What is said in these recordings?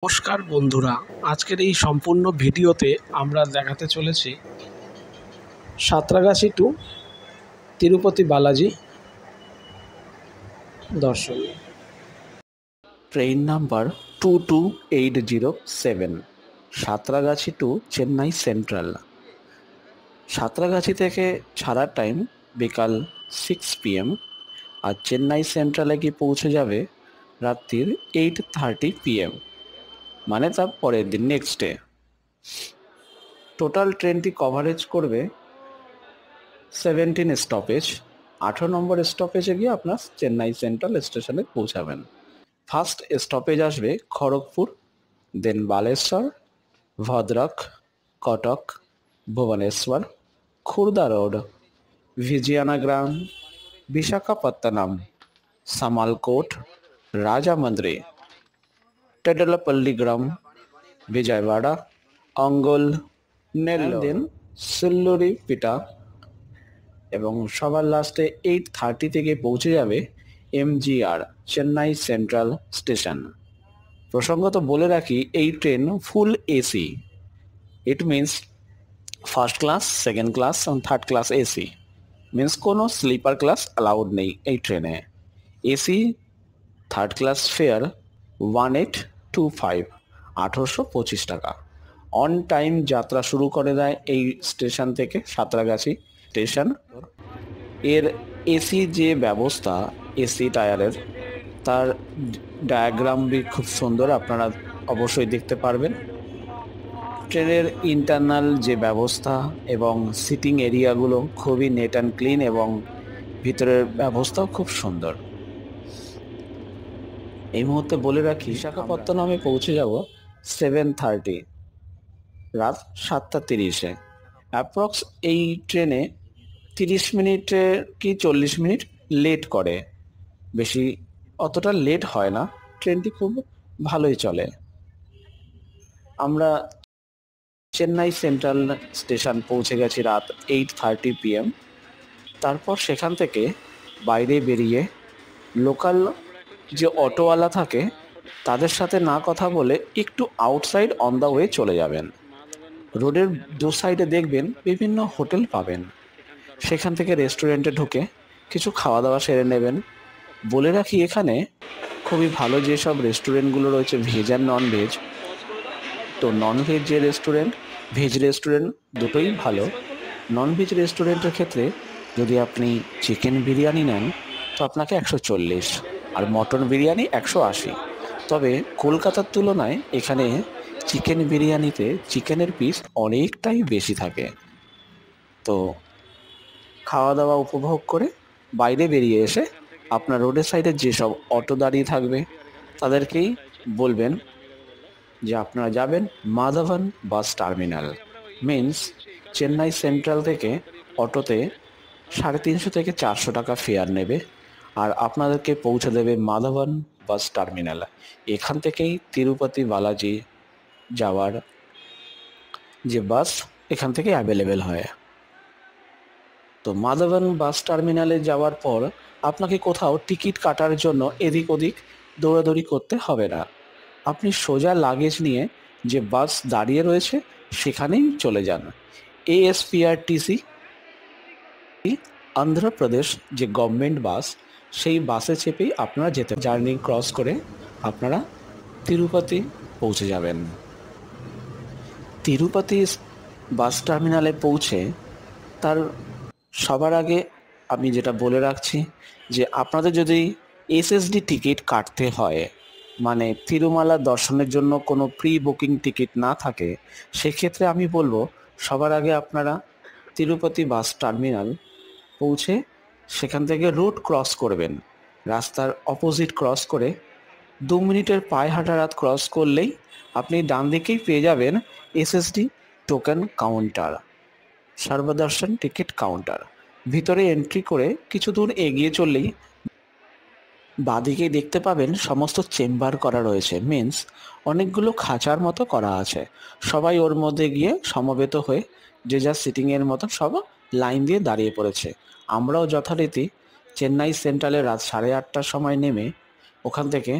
নমস্কার বন্ধুরা, আজকের এই সম্পূর্ণ ভিডিওতে আমরা দেখাতে চলেছি সাঁতরাগাছি টু তিরুপতি বালাজি দর্শন। Train number 22807 Santragachi to Chennai central. সাঁতরাগাছি থেকে ছাড়ার টাইম বিকাল 6 PM আর চেন্নাই সেন্ট্রালে গিয়ে পৌঁছে যাবে রাত্রির 8:30 PM, মানে তার পরের দিন নেক্সট ডে। টোটাল ট্রেনটি কভারেজ করবে 17 স্টপেজ। 18 নম্বর স্টপেজে গিয়ে আপনার চেন্নাই সেন্ট্রাল স্টেশনে পৌঁছাবেন। ফার্স্ট স্টপেজ আসবে খড়গপুর, দেন বালেশ্বর, ভদ্রক, কটক, ভুবনেশ্বর, খুর্দা রোড, ভিজিয়ানাগ্রাম, বিশাখাপত্তনম, সামালকোট, রাজামন্দ্রি, টেডলাপল্লিগ্রাম, বিজয়ওয়াড়া, অঙ্গল, নেল্লোর, দেন সিল্লুরিপিটা এবং সবার লাস্টে 8:30 থেকে পৌঁছে যাবে MGR চেন্নাই সেন্ট্রাল স্টেশন। প্রসঙ্গত বলে রাখি, এই train full AC. It means first class, second class এবং থার্ড ক্লাস এসি। মিনস কোনো স্লিপার ক্লাস অ্যালাউড নেই এই ট্রেনে। এসি থার্ড ক্লাস ফেয়ার 1825, 1825 টাকা। অন টাইম যাত্রা শুরু করে দেয় এই স্টেশন থেকে, সাঁতরাগাছি স্টেশন। এর এসি যে ব্যবস্থা, এসি টায়ারের, তার ডায়াগ্রাম খুব সুন্দর, আপনারা অবশ্যই দেখতে পারবেন। ট্রেনের ইন্টারনাল যে ব্যবস্থা এবং সিটিং এরিয়াগুলো খুবই নেট অ্যান্ড ক্লিন এবং ভিতরের ব্যবস্থাও খুব সুন্দর। এই মুহূর্তে বলে রাখি, বিশাখাপত্তনমে পৌঁছে যাব 7:30, রাত 7:30-এ। অ্যাপ্রক্স এই ট্রেনে 30 মিনিটে কি 40 মিনিট লেট করে, বেশি অতটা লেট হয় না। ট্রেনটি খুব ভালোই চলে। আমরা চেন্নাই সেন্ট্রাল স্টেশন পৌঁছে গেছি রাত 8:30 PM। তারপর সেখান থেকে বাইরে বেরিয়ে লোকাল যে অটোওয়ালা থাকে তাদের সাথে না কথা বলে একটু আউটসাইড অন দ্য ওয়ে চলে যাবেন। রোডের দু সাইডে দেখবেন বিভিন্ন হোটেল পাবেন। সেখান থেকে রেস্টুরেন্টে ঢুকে কিছু খাওয়া দাওয়া সেরে নেবেন। বলে রাখি, এখানে খুবই ভালো যেসব রেস্টুরেন্টগুলো রয়েছে ভেজ অ্যান্ড নন ভেজ। তো নন ভেজ যে রেস্টুরেন্ট, ভেজ রেস্টুরেন্ট দুটোই ভালো। নন ভেজ রেস্টুরেন্টের ক্ষেত্রে যদি আপনি চিকেন বিরিয়ানি নেন তো আপনাকে 140, আর মটন বিরিয়ানি 180। তবে কলকাতার তুলনায় এখানে চিকেন বিরিয়ানিতে চিকেনের পিস অনেকটাই বেশি থাকে। তো খাওয়া দাওয়া উপভোগ করে বাইরে বেরিয়ে এসে আপনার রোডের সাইডে যেসব অটো দাঁড়িয়ে থাকবে তাদেরকেই বলবেন যে আপনারা যাবেন Madhavan bus terminal. Means Chennai central থেকে অটোতে 350 থেকে 400 টাকা ফেয়ার নেবে আর আপনাদেরকে পৌঁছে দেবে মাধবন বাস টার্মিনাল। এখান থেকেই তিরুপতি বালাজি যাওয়ার যে বাস এখান থেকে অ্যাভেলেবেল হয়। তো মাধবন বাস টার্মিনালে যাওয়ার পর আপনাকে কোথাও টিকিট কাটার জন্য এদিক ওদিক দৌড়াদৌড়ি করতে হবে না। আপনি সোজা লাগেজ নিয়ে যে বাস দাঁড়িয়ে রয়েছে সেখানেই চলে যান। ASPRTC অন্ধ্রপ্রদেশ যে গভর্নমেন্ট বাস, সেই বাসে চেপেই আপনারা যেতে, জার্নি ক্রস করে আপনারা তিরুপতি পৌঁছে যাবেন। তিরুপতি বাস টার্মিনালে পৌঁছে তার সবার আগে আমি যেটা বলে রাখছি যে আপনাদের যদি SSD টিকিট কাটতে হয়, মানে তিরুমালা দর্শনের জন্য কোনো প্রি বুকিং টিকিট না থাকে, সেক্ষেত্রে আমি বলবো সবার আগে আপনারা তিরুপতি বাস টার্মিনাল পৌঁছে সেখান থেকে রোড ক্রস করবেন। রাস্তার অপোজিট ক্রস করে 2 মিনিটের পায়ে হাঁটা রাত ক্রস করলেই আপনি ডান দিকেই পেয়ে যাবেন SSD টোকেন কাউন্টার, সর্বদর্শন টিকিট কাউন্টার। ভিতরে এন্ট্রি করে কিছু দূর এগিয়ে চললেই বাঁদিকে দেখতে পাবেন সমস্ত চেম্বার করা রয়েছে। মিন্স অনেকগুলো খাঁচার মতো করা আছে, সবাই ওর মধ্যে গিয়ে সমবেত হয়ে যে যার সিটিংয়ের মতো সব লাইন দিয়ে দাঁড়িয়ে পড়েছে। আমরাও যথারীতি চেন্নাই সেন্ট্রালে রাত 8:30টার সময় নেমে ওখান থেকে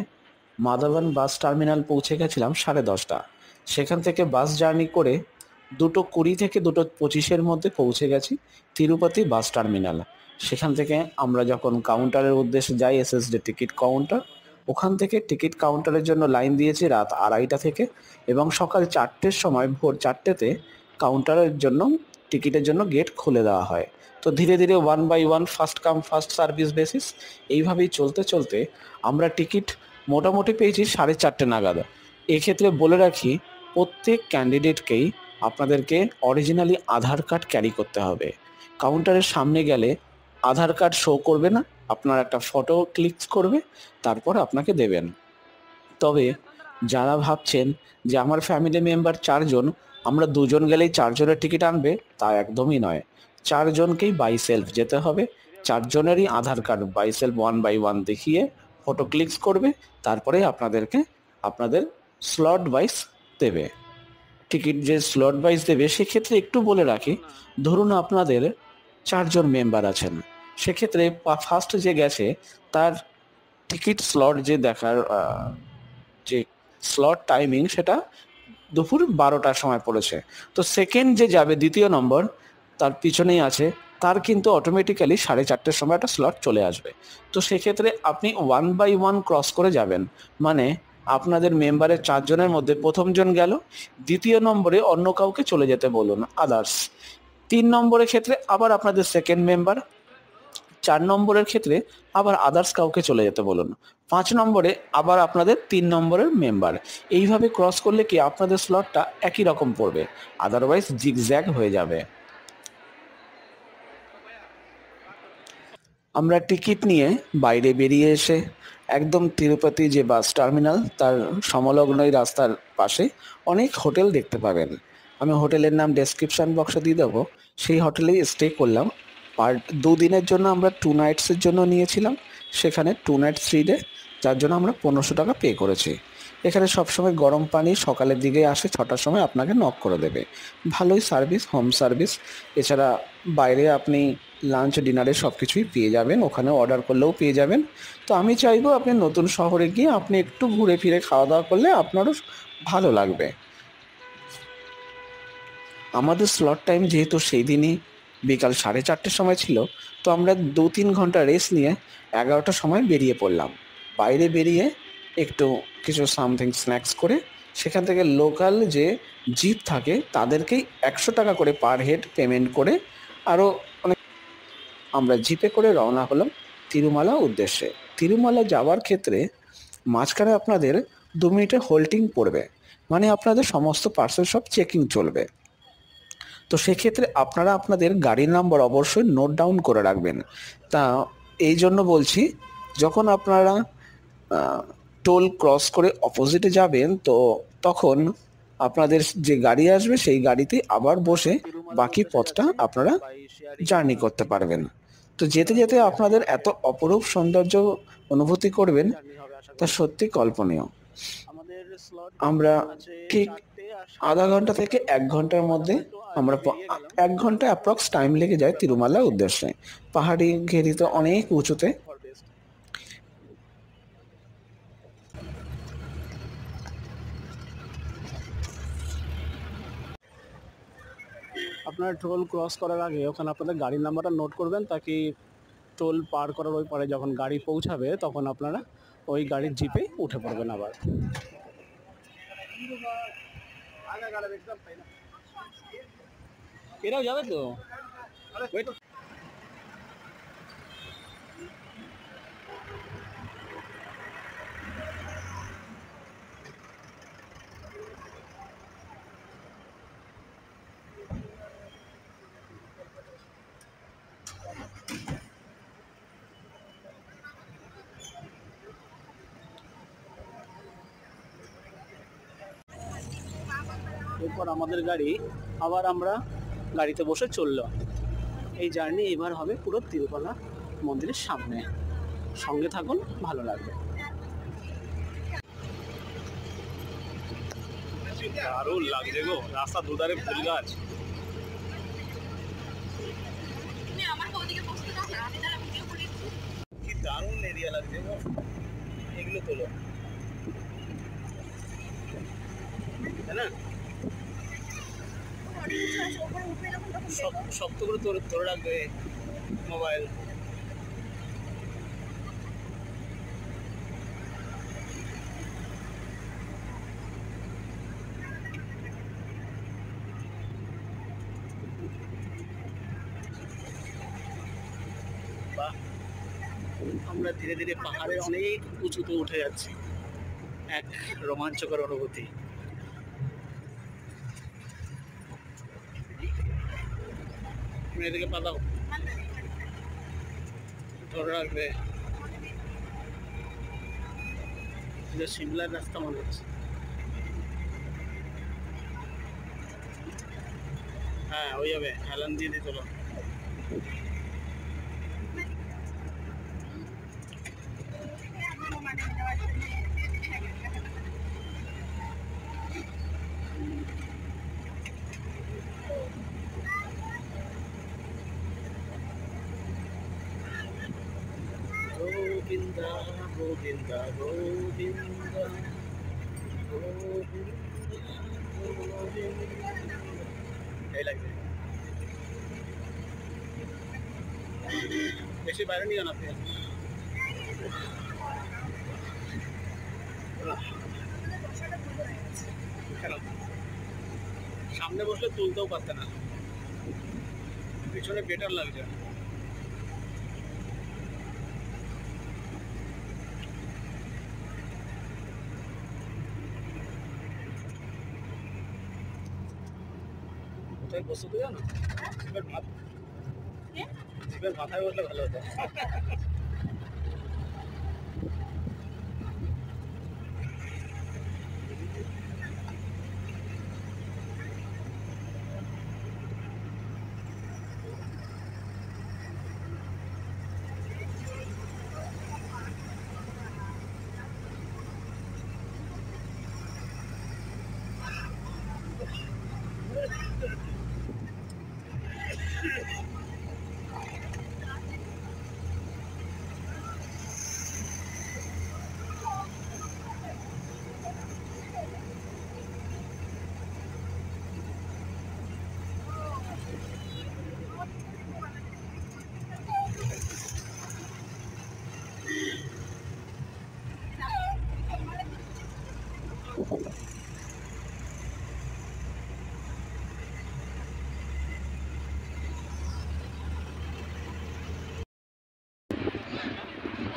মাধবন বাস টার্মিনাল পৌঁছে গেছিলাম 10:30। সেখান থেকে বাস জার্নি করে 2:20 থেকে 2:25-এর মধ্যে পৌঁছে গেছি তিরুপতি বাস টার্মিনাল। সেখান থেকে আমরা যখন কাউন্টারের উদ্দেশ্যে যাই, এসএসডি টিকিট কাউন্টার, ওখান থেকে টিকিট কাউন্টারের জন্য লাইন দিয়েছি রাত 2:30টা থেকে, এবং সকাল 4টের সময়, ভোর 4টেতে কাউন্টারের জন্য টিকিটের জন্য গেট খুলে দেওয়া হয়। তো ধীরে ধীরে 1 by 1, first come first service basis, এইভাবেই চলতে চলতে আমরা টিকিট মোটামুটি পেয়েছি 4:30 নাগাদ। এক্ষেত্রে বলে রাখি, প্রত্যেক ক্যান্ডিডেটকেই আপনাদেরকে অরিজিনালি আধার কার্ড ক্যারি করতে হবে। কাউন্টারের সামনে গেলে আধার কার্ড শো করবে না, আপনার একটা ফটো ক্লিক করবে, তারপর আপনাকে দেবেন। তবে যারা ভাবছেন যে আমার ফ্যামিলি মেম্বার 4 জন, আমরা 2 জন গেলেই 4 জনের টিকিট আনবে, তা একদমই নয়। 4 জনকেই বাই সেলফ যেতে হবে। 4 জনেরই আধার কার্ড বাই সেলফ 1 বাই 1 দেখিয়ে ফটো ক্লিক করবে, তারপরে আপনাদেরকে আপনাদের স্লট ওয়াইজ দেবে। টিকিট যে স্লট ওয়াইজ দেবে, সেক্ষেত্রে একটু বলে রাখি, ধরুন আপনাদের 4 জন মেম্বার আছেন, সেক্ষেত্রে ফার্স্ট যে গেছে তার টিকিট স্লট যে দেখার যে স্লট টাইমিং, সেটা দুপুর 12টার সময় পড়েছে। তো সেকেন্ড যে যাবে, দ্বিতীয় নম্বর, তার পিছনেই আছে, তার কিন্তু অটোমেটিক্যালি 4:30-র সময় একটা স্লট চলে আসবে। তো সেক্ষেত্রে আপনি 1 বাই 1 ক্রস করে যাবেন, মানে আপনাদের মেম্বারের 4 জনের মধ্যে প্রথম জন গেল, দ্বিতীয় নম্বরে অন্য কাউকে চলে যেতে বলুন, আদার্স। 3 নম্বরের ক্ষেত্রে আবার আপনাদের সেকেন্ড মেম্বার, 4 নম্বরের ক্ষেত্রে আবার আদার্স কাউকে চলে যেতে বলুন, 5 নম্বরে আবার আপনাদের 3 নম্বরের মেম্বার। এইভাবে ক্রস করলে কি আপনাদের স্লটটা একই রকম পড়বে, আদারওয়াইজ জিগজ্যাগ হয়ে যাবে। আমরা টিকিট নিয়ে বাইরে বেরিয়ে এসে একদম তিরুপতি যে বাস টার্মিনাল, তার সংলগ্নই রাস্তার পাশে অনেক হোটেল দেখতে পাবেন। আমি হোটেলের নাম ডেসক্রিপশন বক্সে দিয়ে দেবো। সেই হোটেলেই স্টে করলাম। 2 দিনের জন্য আমরা 2 নাইটসের জন্য নিয়েছিলাম। সেখানে 2 নাইট 3 ডে, যার জন্য আমরা 1500 টাকা পে করেছি। এখানে সবসময় গরম পানি সকালের দিকে আসে, 6টার সময় আপনাকে নক করে দেবে। ভালোই সার্ভিস, হোম সার্ভিস। এছাড়া বাইরে আপনি লাঞ্চ ডিনারে সব কিছুই পেয়ে যাবেন, ওখানে অর্ডার করলেও পেয়ে যাবেন। তো আমি চাইবো আপনি নতুন শহরে গিয়ে আপনি একটু ঘুরে ফিরে খাওয়া দাওয়া করলে আপনারও ভালো লাগবে। আমাদের স্লট টাইম যেহেতু সেই দিনই বিকাল 4:30-র সময় ছিল, তো আমরা 2-3 ঘন্টা রেস্ট নিয়ে 11টার সময় বেরিয়ে পড়লাম। বাইরে বেরিয়ে একটু কিছু সামথিং স্ন্যাক্স করে, সেখান থেকে লোকাল যে জিপ থাকে তাদেরকেই 100 টাকা করে পার হেড পেমেন্ট করে আরও অনেক আমরা জিপে করে রওনা হলাম তিরুমালা উদ্দেশ্যে। তিরুমালা যাওয়ার ক্ষেত্রে মাঝখানে আপনাদের 2 মিনিটের হোল্ডিং পড়বে, মানে আপনাদের সমস্ত পার্সেল সব চেকিং চলবে। তো সেক্ষেত্রে আপনারা আপনাদের গাড়ির নাম্বার অবশ্যই নোট ডাউন করে রাখবেন। তা এই জন্য বলছি, যখন আপনারা টোল ক্রস করে অপোজিটে যাবেন, তো তখন আপনাদের যে গাড়ি আসবে সেই গাড়িতে আবার বসে বাকি পথটা আপনারা জার্নি করতে পারবেন। তো যেতে যেতে আপনাদের এত অপরূপ সৌন্দর্য অনুভূতি করবেন, তা সত্যি কল্পনীয়। আমরা ঠিক আধা ঘন্টা থেকে 1 ঘন্টার মধ্যে আমরা 1 ঘন্টা অ্যাপ্রক্স টাইম লেগে যায় তিরুমালা উদ্দেশ্যে। পাহাড়ি ঘেরিতে অনেক উঁচুতে। আপনারা টোল ক্রস করার আগে ওখানে আপনাদের গাড়ির নাম্বারটা নোট করবেন, তাকি টোল পার করার ওই পারে যখন গাড়ি পৌঁছাবে তখন আপনারা ওই গাড়ির জিপে উঠে পড়বেন আবার। এরাও যাবে তো? এরপর আমাদের গাড়ি আবার আমরা গাড়িতে বসে চললো। এই জার্নি এবার হবে পুরো তিরুমালা মন্দিরের সামনে। সঙ্গে থাকুন, ভালো লাগবে। দারুণ লাগছে গো, রাস্তা দুধারে ফুল গাছ। কি দারুণ এরিয়া লাগছে গো, এগুলো তোলো। তাই না? শক্ত করে ধরে রাখবে মোবাইল। বাহ, আমরা ধীরে ধীরে পাহাড়ের অনেক উঁচুতে উঠে যাচ্ছি, এক রোমাঞ্চকর অনুভূতি। এদিকে পালাও, ধরে রাখবে। সিমলার রাস্তা মনে হচ্ছে। হ্যাঁ, ওই যাবে, হেলান দিয়ে দিতে হলো। গোবিন্দা গোবিন্দা গোবিন্দা এই লাগবে। বেশি বাইরে নিয়ে না আপনি। কেন সামনে বসলে তুলতেও পারতে না, পিছনে বেটার লাগছে। কোথায় বসতে তো জানো, জিপের মাথায় বসলে ভালো হতো।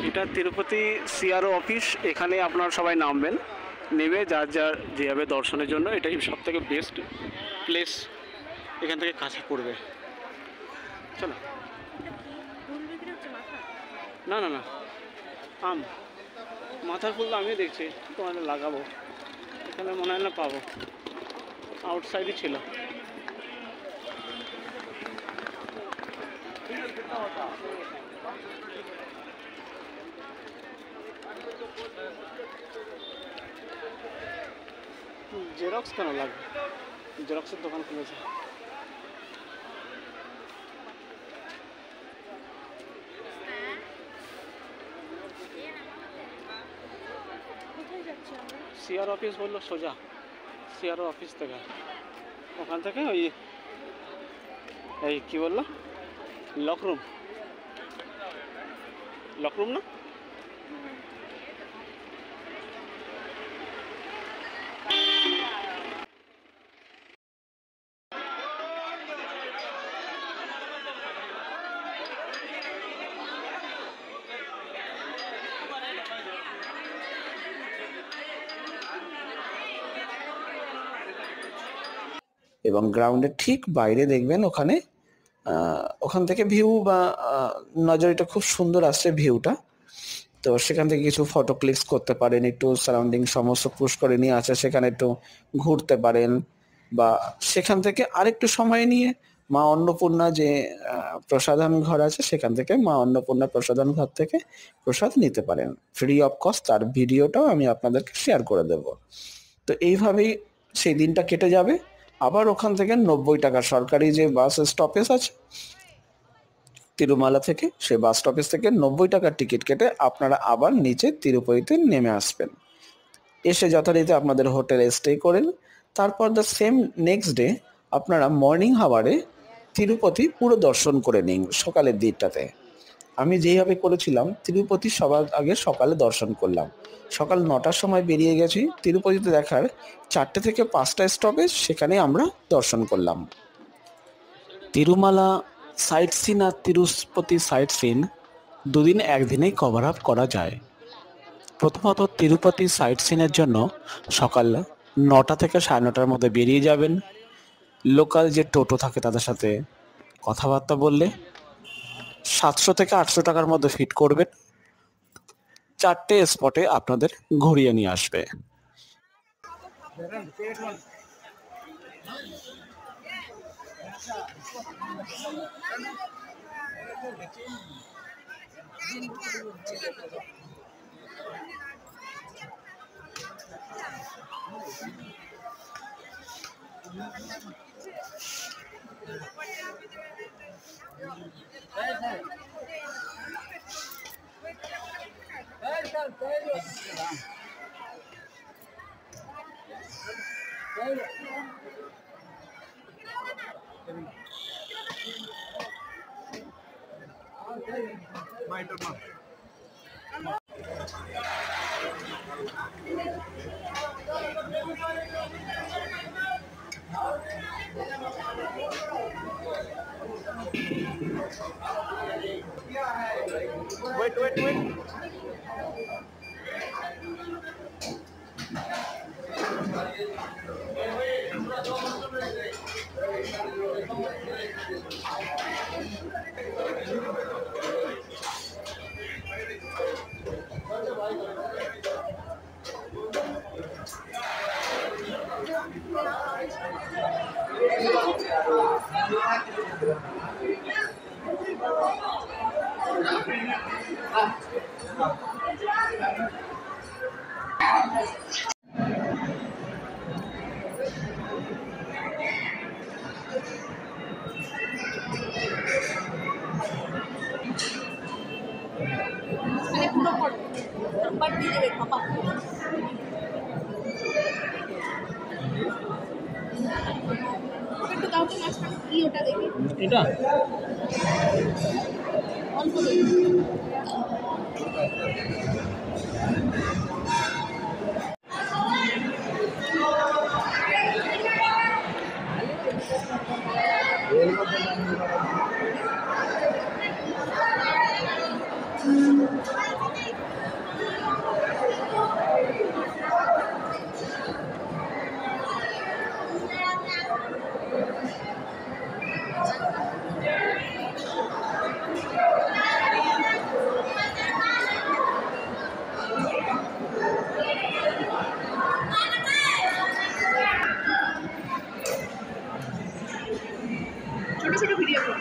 এটা তিরুপতি সিআরও অফিস। এখানে আপনারা সবাই নামবেন, নেমে যার যার যেভাবে দর্শনের জন্য এটাই সব থেকে বেস্ট প্লেস, এখান থেকে কাছে পড়বে। চলো। না না না, আম মাথার ফুল আমিও দেখছি, তোমাদের লাগাবো, এখানে মনে হয় না পাবো, আউটসাইডই ছিল। জেরক্স কেন লাগবে, জেরক্সের দোকান খুলেছে। সিআর অফিস বললো সোজা, সিআরও অফিস থেকে, ওখান থেকে ওই এই কী বললো, লকরুম, লকরুম না? এবং গ্রাউন্ডের ঠিক বাইরে দেখবেন ওখানে ওখান থেকে ভিউ বা নজরটা খুব সুন্দর আসছে ভিউটা। তো সেখান থেকে কিছু ফটো ক্লিকস করতে পারেন, একটু সারাউন্ডিং সমস্ত পুষ্করিণী আছে সেখানে একটু ঘুরতে পারেন, বা সেখান থেকে আরেকটু সময় নিয়ে মা অন্নপূর্ণা যে প্রসাধন ঘর আছে সেখান থেকে মা অন্নপূর্ণা প্রসাধন ঘর থেকে প্রসাদ নিতে পারেন ফ্রি অফ কস্ট। তার ভিডিওটাও আমি আপনাদেরকে শেয়ার করে দেব। তো এইভাবেই সেই দিনটা কেটে যাবে। আবার ওখান থেকে 90 টাকা সরকারি যে বাস স্টপেজ আছে তিরুমালা থেকে, সেই বাস স্টপেজ থেকে 90 টাকার টিকিট কেটে আপনারা আবার নিচে তিরুপতিতে নেমে আসবেন। এসে যথারীতি আপনাদের হোটেলে স্টে করেন, তারপর দ্য সেম নেক্সট ডে আপনারা মর্নিং হাওয়ারে তিরুপতি পুরো দর্শন করে নিন সকালের দিকটাতে। আমি যেইভাবে করেছিলাম তিরুপতি সবার আগে সকালে দর্শন করলাম। সকাল 9টার সময় বেরিয়ে গেছি, তিরুপতিতে দেখার 4টে থেকে 5টা স্টপেজ, সেখানে আমরা দর্শন করলাম। তিরুমালা সাইট সিন আর তিরুপতি সাইট সিন দুদিন একদিনেই কভার আপ করা যায়। প্রথমত তিরুপতি সাইট সিনের জন্য সকাল 9টা থেকে 9:30টার মধ্যে বেরিয়ে যাবেন। লোকাল যে টোটো থাকে তাদের সাথে কথাবার্তা বললে 700 থেকে 800 টাকার মধ্যে ফিট করবেন। 4টে স্পটে আপনাদের ঘুরিয়ে নিয়ে আসবে। এটা ছোট ছোট ভিডিও করো।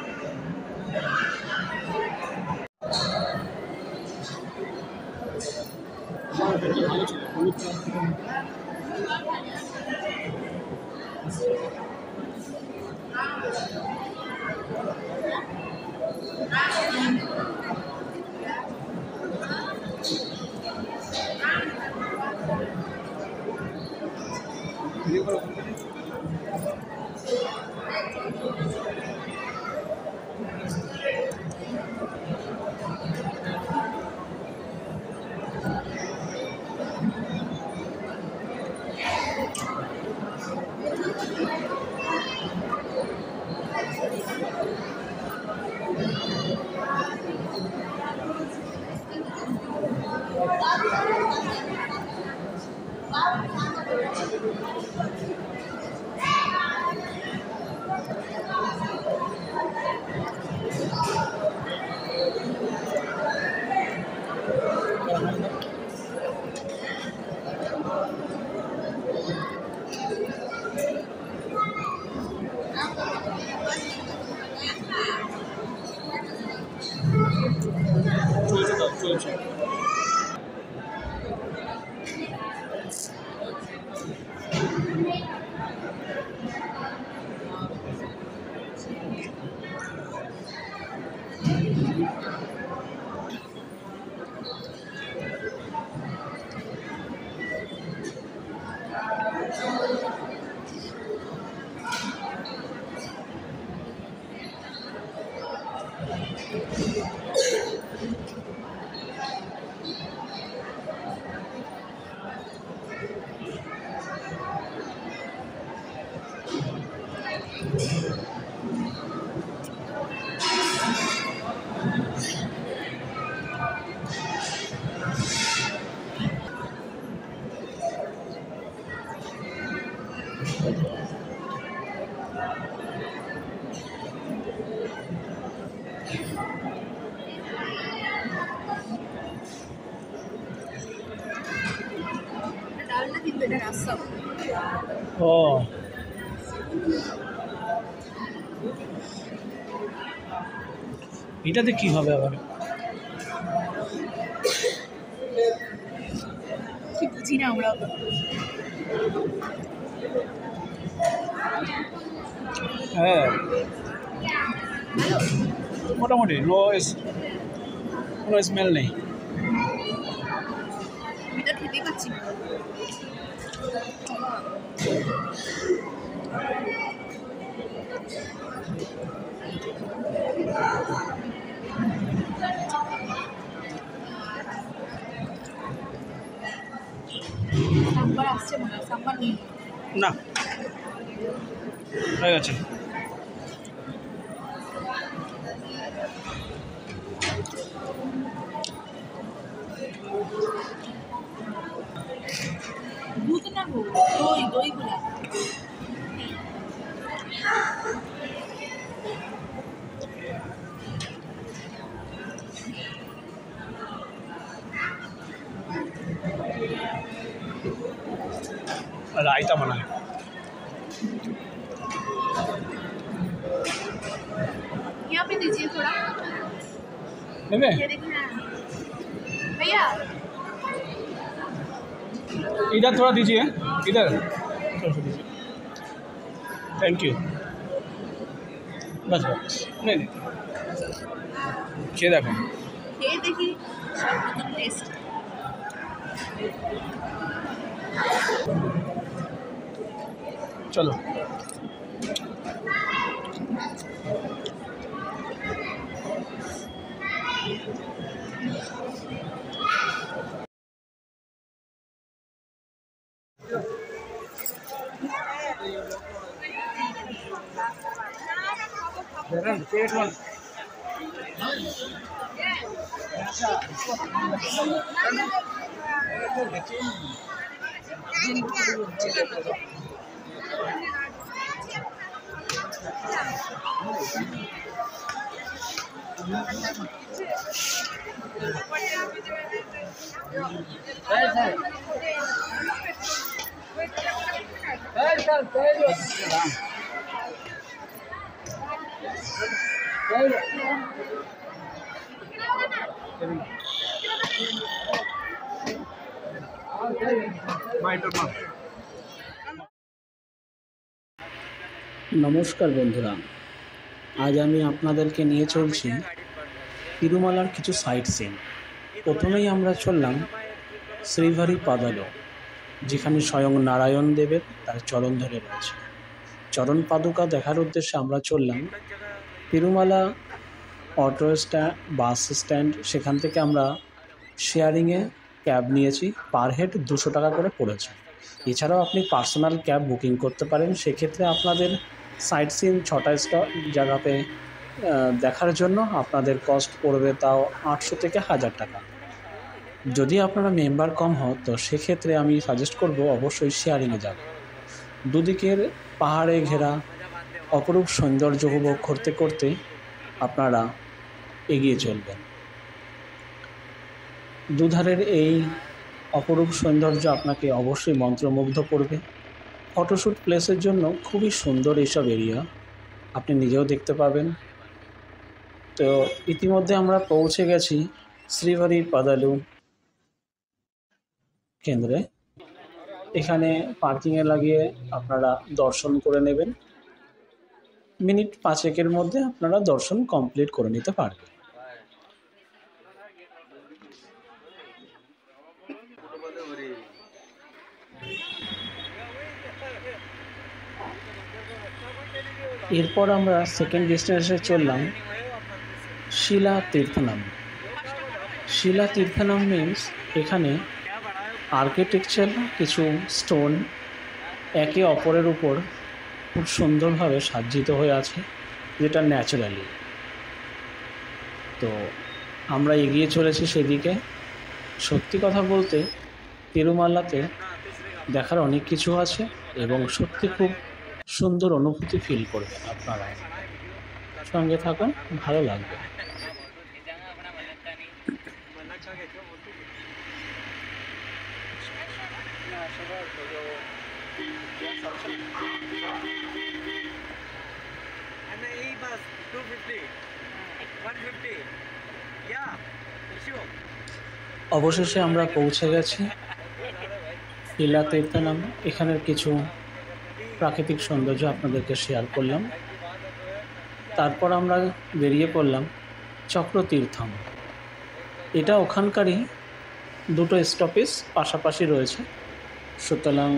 ও এটাতে কি হবে আবার? বুঝি না আমরা। হ্যাঁ মোটামুটি কোনো স্মেল নেই। আমি তো খেতেই পাচ্ছি না। সাম্বার আসছে মনে হয়, সাম্বার নেই। না হয়ে গেছে। দুধ না গো, দই দই গুলা। রায়তা মনে হয়। यहाँ पे दीजिए थोड़ा, নেবে? ये देखिए ना भैया। इधर थोड़ा दीजिए, इधर दीजिए। Thank you. बस बस नहीं नहीं খেয়ে দেখো। খেয়ে দেখি সব নতুন টেস্ট। চলো নমস্কার বন্ধুরা, আজ আমি আপনাদেরকে নিয়ে চলছি তিরুমালার কিছু সাইট সিন। প্রথমেই আমরা চললাম শ্রীভারি পাদালো, যেখানে স্বয়ং নারায়ণ দেবের তার চরণ ধরে রয়েছে। চরণ পাদুকা দেখার উদ্দেশ্যে আমরা চললাম Tirumala auto stand, bus stand. সেখান থেকে আমরা শেয়ারিংয়ে ক্যাব নিয়েছি, পার হেড 200 টাকা করে পড়েছে। এছাড়াও আপনি পার্সোনাল ক্যাব বুকিং করতে পারেন। সেক্ষেত্রে আপনাদের সাইট সিন 6টা জায়গাতে দেখার জন্য আপনাদের কস্ট পড়বে তাও 800 থেকে 1000 টাকা। যদি আপনারা মেম্বার কম হন তো সেক্ষেত্রে আমি সাজেস্ট করব অবশ্যই শেয়ারিংয়ে যাবেন। দুদিকের পাহাড়ে ঘেরা অপরূপ সৌন্দর্য উপভোগ করতে করতে আপনারা এগিয়ে চলবেন। দুধারের এই অপরূপ সৌন্দর্য আপনাকে অবশ্যই মন্ত্রমুগ্ধ করবে। ফটোশ্যুট প্লেসের জন্য খুবই সুন্দর এইসব এরিয়া, আপনি নিজেও দেখতে পাবেন। তো ইতিমধ্যে আমরা পৌঁছে গেছি শ্রীভারি পাদালু কেন্দ্রে। এখানে পার্কিংয়ে লাগিয়ে আপনারা দর্শন করে নেবেন। মিনিট 5 মধ্যে আপনারা দর্শন কমপ্লিট করে নিতে পারবেন। এরপর আমরা সেকেন্ড ডেস্টিনেশনে চললাম শিলা তীর্থনাম। শিলা তীর্থনাম মিন্স এখানে আর্কিটেকচার কিছু স্টোন একে অপরের উপর খুব সুন্দরভাবে সজ্জিত হয়ে আছে, যেটা ন্যাচারালি। তো আমরা এগিয়ে চলেছি সেদিকে। সত্যি কথা বলতে তিরুমালাতে দেখার অনেক কিছু আছে এবং সত্যি খুব সুন্দর অনুভূতি ফিল করবেন আপনারা। সঙ্গে থাকুন, ভালো লাগবে। অবশেষে আমরা পৌঁছে গেছি শিলা তীর্থনাম। এখানের কিছু প্রাকৃতিক সৌন্দর্য আপনাদেরকে শেয়ার করলাম। তারপর আমরা বেরিয়ে পড়লাম চক্রতীর্থম। এটা ওখানকারই দুটো স্টপেজ পাশাপাশি রয়েছে, সুতরাং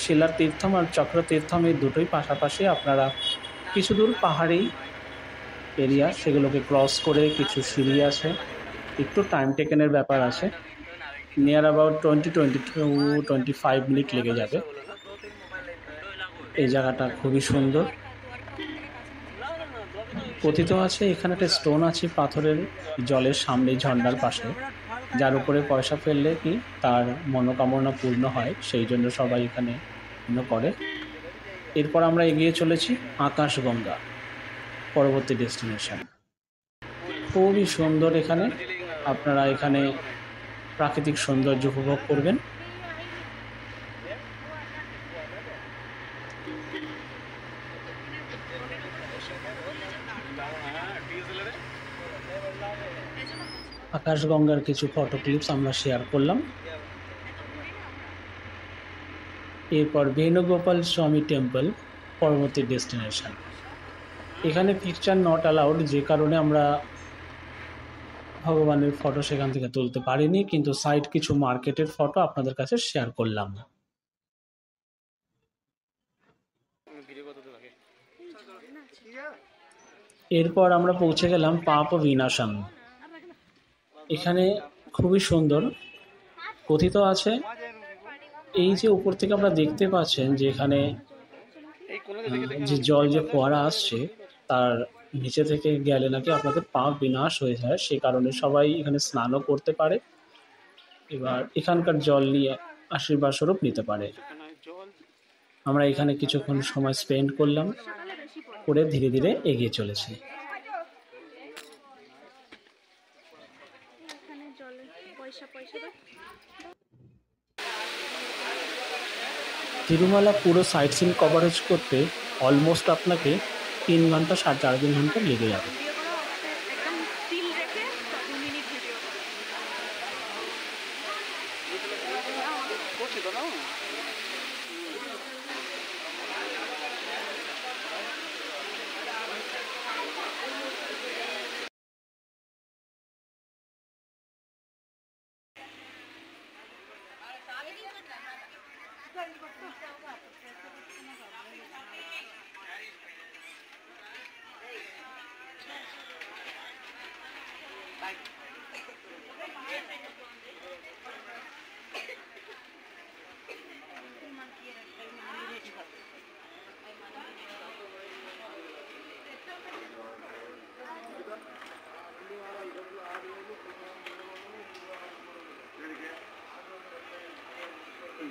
শিলা তীর্থম আর চক্রতীর্থম এই দুটোই পাশাপাশি। আপনারা কিছু দূর পাহাড়ি এরিয়া, সেগুলোকে ক্রস করে কিছু সিঁড়ি আছে, একটু টাইম টেকেনের ব্যাপার আছে। নিয়ার অ্যাবাউট 20-25 মিনিট লেগে যাবে। এই জায়গাটা খুবই সুন্দর। কথিত আছে এখানে একটা স্টোন আছে পাথরের, জলের সামনে ঝর্ণার পাশে, যার উপরে পয়সা ফেললে কি তার মনোকামনা পূর্ণ হয়, সেই জন্য সবাই এখানে করে। এরপর আমরা এগিয়ে চলেছি আকাশগঙ্গা, পরবর্তী ডেস্টিনেশন। খুবই সুন্দর এখানে, আপনারা এখানে প্রাকৃতিক সৌন্দর্য উপভোগ করবেন। আকাশগঙ্গার কিছু ফটো ক্লিপস আমরা শেয়ার করলাম। এরপর বেণুগোপাল স্বামী টেম্পল, পরবর্তী ডেস্টিনেশন। এখানে পিকচার নট অ্যালাউড, যে কারণে আমরা ভগবানের ফটো সেখান থেকে তুলতে পারিনি, কিন্তু সাইড কিছু মার্কেটের ফটো আপনাদের কাছে শেয়ার করলাম। এরপর আমরা পৌঁছে গেলাম পাপ বিনাশাম। এখানে খুবই সুন্দর। কথিত আছে এই যে উপর থেকে আমরা দেখতে পাচ্ছেন যে এখানে যে জল যে ফোয়ারা আসছে, তার নিচে থেকে গেলে নাকি আপনাদের পাপ বিনাশ হয়ে যায়, সে কারণে সবাই এখানে স্নানও করতে পারে, এবার এখানকার জল নিয়ে আশীর্বাদ স্বরূপ নিতে পারে। আমরা এখানে কিছুক্ষণ সময় স্পেন্ড করলাম, করে ধীরে ধীরে এগিয়ে চলেছি। তিরুমালা পুরো সাইট সিন কভারেজ করতে অলমোস্ট আপনাকে 3 ঘন্টা 4.5 ঘন্টা লেগে যাবে।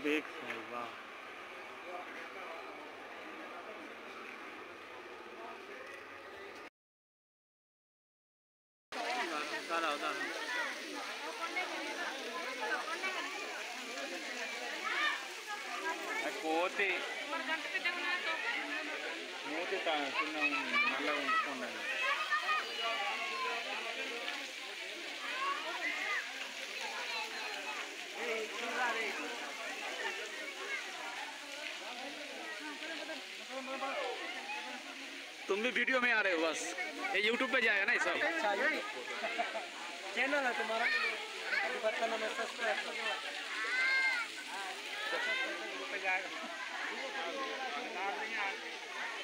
देख वाह, కోతి మూతి చిన్న నల్లగా ఉంచుకోండి. तुम भी वीडियो में आ रहे हो, बस ये यूट्यूब पे जाएगा ना ये सब। चैनल है तुम्हारा, बताना, मैं सब्सक्राइब करूँगा।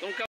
तुम